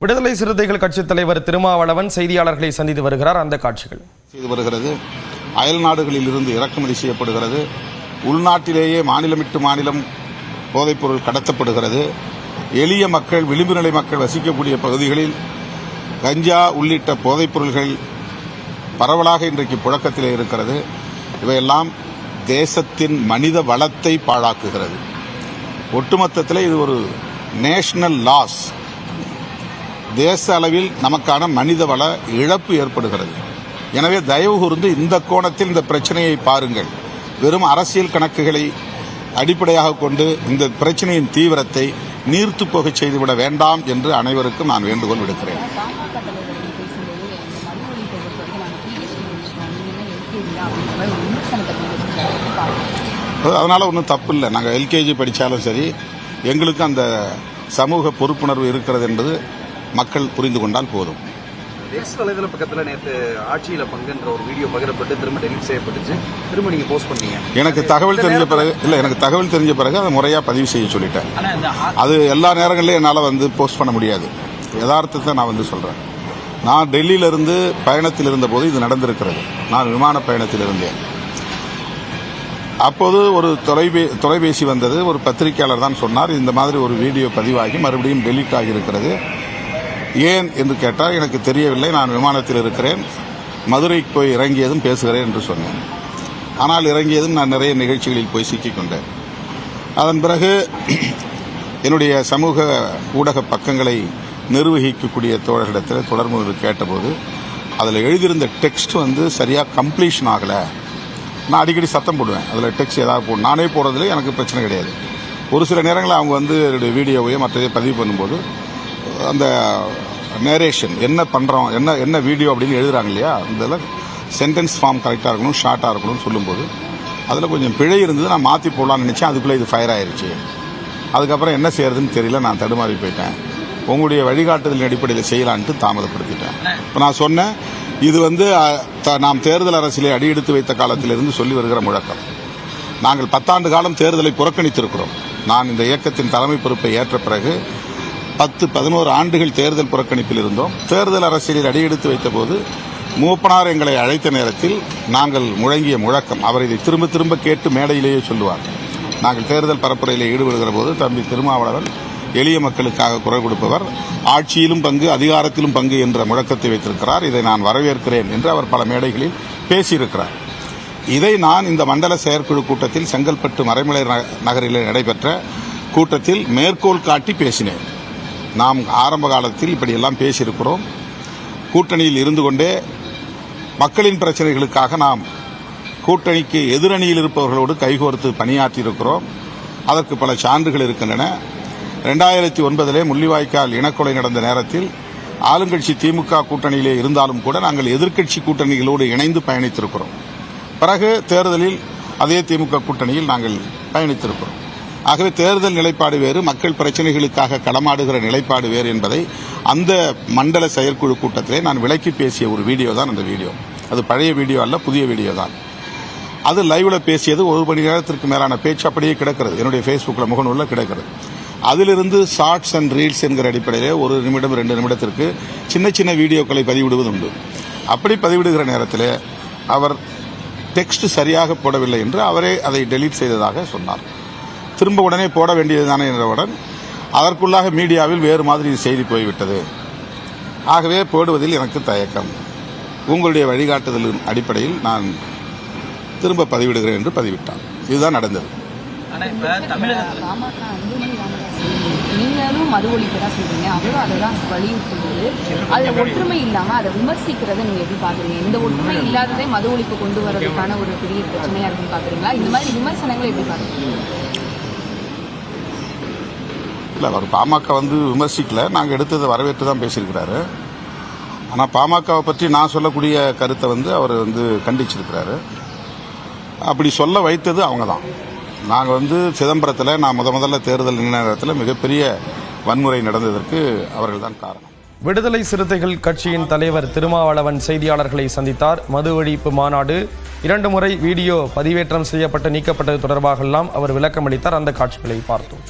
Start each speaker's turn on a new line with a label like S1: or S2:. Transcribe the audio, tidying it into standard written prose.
S1: விடுதலை சிறுத்தைகள் கட்சித் தலைவர் திருமாவளவன் செய்தியாளர்களை சந்தித்து வருகிறார். அந்த காட்சிகள்
S2: செய்து வருகிறது. அயல் நாடுகளில் இருந்து இறக்குமதி செய்யப்படுகிறது. உள்நாட்டிலேயே மாநிலமிட்டு மாநிலம் போதைப்பொருள் கடத்தப்படுகிறது. எளிய மக்கள், விளிம்பு நிலை மக்கள் வசிக்கக்கூடிய பகுதிகளில் கஞ்சா உள்ளிட்ட போதைப் பொருள்கள் பரவலாக இன்றைக்கு புழக்கத்திலே இருக்கிறது. இவையெல்லாம் தேசத்தின் மனித வளத்தை பாழாக்குகிறது. ஒட்டுமொத்தத்தில் இது ஒரு நேஷனல் லாஸ். தேச அளவில் நமக்கான மனித வள இழப்பு ஏற்படுகிறது. எனவே தயவு கூர்ந்து இந்த கோணத்தில் இந்த பிரச்சனையை பாருங்கள். வெறும் அரசியல் கணக்குகளை அடிப்படையாக கொண்டு இந்த பிரச்சனையின் தீவிரத்தை நீர்த்து போக செய்துவிட வேண்டாம் என்று அனைவருக்கும் நான் வேண்டுகோள் விடுக்கிறேன். அதனால ஒன்றும் தப்பு இல்லை. நாங்கள் எல்கேஜி படித்தாலும் சரி, எங்களுக்கு அந்த சமூக பொறுப்புணர்வு இருக்கிறது என்பது மக்கள் புரிந்து கொண்டால் போதும்.
S3: எக்ஸ் வலைதள பக்கத்தில் நேற்று ஆட்சியில் பங்குன்ற ஒரு வீடியோ பகிரப்பட்டு திரும்ப டெலிட் செய்யப்பட்டுச்சு. திரும்ப நீங்கள் போஸ்ட் பண்ணீங்க. எனக்கு தகவல்
S2: தெரிஞ்ச பிறகு அதை முறையாக பதிவு செய்ய சொல்லிட்டேன். அது எல்லா நேரங்களிலும் என்னால் போஸ்ட் பண்ண முடியாது. யதார்த்தத்தை நான் சொல்கிறேன். நான் டெல்லியிலிருந்து பயணத்தில் இருந்தபோது இது நடந்திருக்கிறது. நான் விமான பயணத்தில் இருந்தேன். அப்போது ஒரு தொலைபேசி வந்தது. ஒரு பத்திரிகையாளர் தான் சொன்னார், இந்த மாதிரி ஒரு வீடியோ பதிவாகி மறுபடியும் டெலிட் ஆகியிருக்கிறது, ஏன் என்று கேட்டால் எனக்கு தெரியவில்லை, நான் விமானத்தில் இருக்கிறேன், மதுரைக்கு போய் இறங்கியதும் பேசுகிறேன் என்று சொன்னேன். ஆனால் இறங்கியதும் நான் நிறைய நிகழ்ச்சிகளில் போய் சிக்கிக்கொண்டேன். அதன் பிறகு என்னுடைய சமூக ஊடக பக்கங்களை நிர்வகிக்கக்கூடிய தோழர்களிடத்தில் தொடர்பு கேட்டபோது அதில் எழுதியிருந்த டெக்ஸ்ட் சரியாக கம்ப்ளீஷன் ஆகலை. நான் அடிக்கடி சத்தம் போடுவேன். அதில் டெக்ஸ்ட் ஏதாவது போடும். நானே போடுறதுல எனக்கு பிரச்சனை கிடையாது. ஒரு சில நேரங்களில் அவங்க என்னுடைய வீடியோவையோ மற்றதை பதிவு பண்ணும்போது அந்த நேரேஷன் என்ன பண்ணுறோம், என்ன வீடியோ அப்படின்னு எழுதுறாங்க இல்லையா, அதில் சென்டென்ஸ் ஃபார்ம் கரெக்டாக இருக்கணும், ஷார்ட்டாக இருக்கணும்னு சொல்லும்போது அதில் கொஞ்சம் பிழை இருந்தது. நான் மாற்றி போடலான்னு நினச்சேன். அதுக்குள்ளே இது ஃபயர் ஆயிடுச்சு. அதுக்கப்புறம் என்ன செய்யறதுன்னு தெரியல, நான் தடுமாறி போயிட்டேன். உங்களுடைய வழிகாட்டுதலின் அடிப்படையில் செய்யலான்ட்டு தாமதப்படுத்திட்டேன். இப்போ நான் சொன்னேன், இது நாம் தேர்தல் அரசியலை அடியெடுத்து வைத்த காலத்திலிருந்து சொல்லி வருகிற முழக்கம். நாங்கள் 10 ஆண்டு காலம் தேர்தலை புறக்கணித்திருக்கிறோம். நான் இந்த இயக்கத்தின் தலைமை பொறுப்பை ஏற்ற பிறகு 10-11 ஆண்டுகள் தேர்தல் புறக்கணிப்பில் இருந்தோம். தேர்தல் அரசியலில் அடியெடுத்து வைத்த போது மூப்பனார் எங்களை அழைத்த நேரத்தில் நாங்கள் முழங்கிய முழக்கம், அவர் இதை திரும்ப திரும்ப கேட்டு மேடையிலேயே சொல்லுவார். நாங்கள் தேர்தல் பரப்புரையில் ஈடுபடுகிற போது தம்பி திருமாவளவன் எளிய மக்களுக்காக குரல் கொடுப்பவர், ஆட்சியிலும் பங்கு அதிகாரத்திலும் பங்கு என்ற முழக்கத்தை வைத்திருக்கிறார், இதை நான் வரவேற்கிறேன் என்று அவர் பல மேடைகளில் பேசியிருக்கிறார். இதை நான் இந்த மண்டல செயற்குழு கூட்டத்தில் செங்கல்பட்டு மறைமலை நகரில் நடைபெற்ற கூட்டத்தில் மேற்கோள் காட்டி பேசினேன். நாம் ஆரம்ப காலத்தில் இப்படியெல்லாம் பேசியிருக்கிறோம். கூட்டணியில் இருந்து கொண்டே மக்களின் பிரச்சனைகளுக்காக நாம் கூட்டணிக்கு எதிரணியில் இருப்பவர்களோடு கைகோர்த்து பணியாற்றியிருக்கிறோம். அதற்கு பல சான்றுகள் இருக்கின்றன. 2009 முள்ளிவாய்க்கால் இனக்கொலை நடந்த நேரத்தில் ஆளுங்கட்சி திமுக கூட்டணியிலே இருந்தாலும் கூட நாங்கள் எதிர்க்கட்சி கூட்டணிகளோடு இணைந்து பயணித்திருக்கிறோம். பிறகு தேர்தலில் அதே திமுக கூட்டணியில் நாங்கள் பயணித்திருக்கிறோம். ஆகவே தேர்தல் நிலைப்பாடு வேறு, மக்கள் பிரச்சனைகளுக்காக களமாடுகிற நிலைப்பாடு வேறு என்பதை அந்த மண்டல செயற்குழு கூட்டத்திலே நான் விளக்கி பேசிய ஒரு வீடியோ தான் அந்த வீடியோ. அது பழைய வீடியோ அல்ல, புதிய வீடியோ தான். அது லைவ்ல பேசியது 1 மணி நேரத்திற்கு மேலான பேச்சு அப்படியே கிடக்கிறது. என்னுடைய ஃபேஸ்புக்கில் முகநூலில் கிடக்கிறது. அதிலிருந்து ஷார்ட்ஸ் அண்ட் ரீல்ஸ் என்கிற அடிப்படையிலே 1 நிமிடம் 2 நிமிடத்திற்கு சின்ன சின்ன வீடியோக்களை பதிவிடுவது உண்டு. அப்படி பதிவிடுகிற நேரத்தில் அவர் டெக்ஸ்ட் சரியாக போடவில்லை என்று அவரே அதை டெலீட் செய்ததாக சொன்னார். திரும்ப உடனே போட வேண்டியதுதானே என்றவுடன் அதற்குள்ளாக மீடியாவில் வேறு மாதிரி செய்தி போய்விட்டது. ஆகவே போடுவதில் எனக்கு தயக்கம். உங்களுடைய வழிகாட்டுதலின் அடிப்படையில் நான் திரும்ப பதிவிடுகிறேன் என்று பதிவிட்டார். இதுதான் நடந்தது.
S4: நீங்களும் மது ஒழிப்பு தான் சொல்றீங்க, அவரும் அதை தான் வலியுறுத்தும்போது அதில் ஒற்றுமை இல்லாமல் அதை விமர்சிக்கிறத நீங்கள் எப்படி பார்க்குறீங்க? இந்த ஒற்றுமை இல்லாததே மது ஒழிப்பு கொண்டு வர்றதுக்கான ஒரு பெரிய பிரச்சனையாக இருக்குன்னு பார்க்குறீங்களா? இந்த மாதிரி விமர்சனங்களை எப்படி பார்க்குறீங்க?
S2: இல்லை, அவர் பாமக விமர்சிக்கல, நாங்கள் எடுத்ததை வரவேற்று தான் பேசியிருக்கிறாரு. ஆனால் பாமகவை பற்றி நான் சொல்லக்கூடிய கருத்தை அவர் கண்டிச்சிருக்கிறாரு. அப்படி சொல்ல வைத்தது அவங்க தான். நாங்கள் சிதம்பரத்தில் நான் முதல்ல தேர்தல் நேரத்தில் மிகப்பெரிய வன்முறை நடந்ததற்கு அவர்கள் தான் காரணம்.
S1: விடுதலை சிறுத்தைகள் கட்சியின் தலைவர் திருமாவளவன் செய்தியாளர்களை சந்தித்தார். மது ஒழிப்பு மாநாடு 2 முறை வீடியோ பதிவேற்றம் செய்யப்பட்டு நீக்கப்பட்டது தொடர்பாக எல்லாம் அவர் விளக்கமளித்தார். அந்த காட்சிகளை பார்த்தோம்.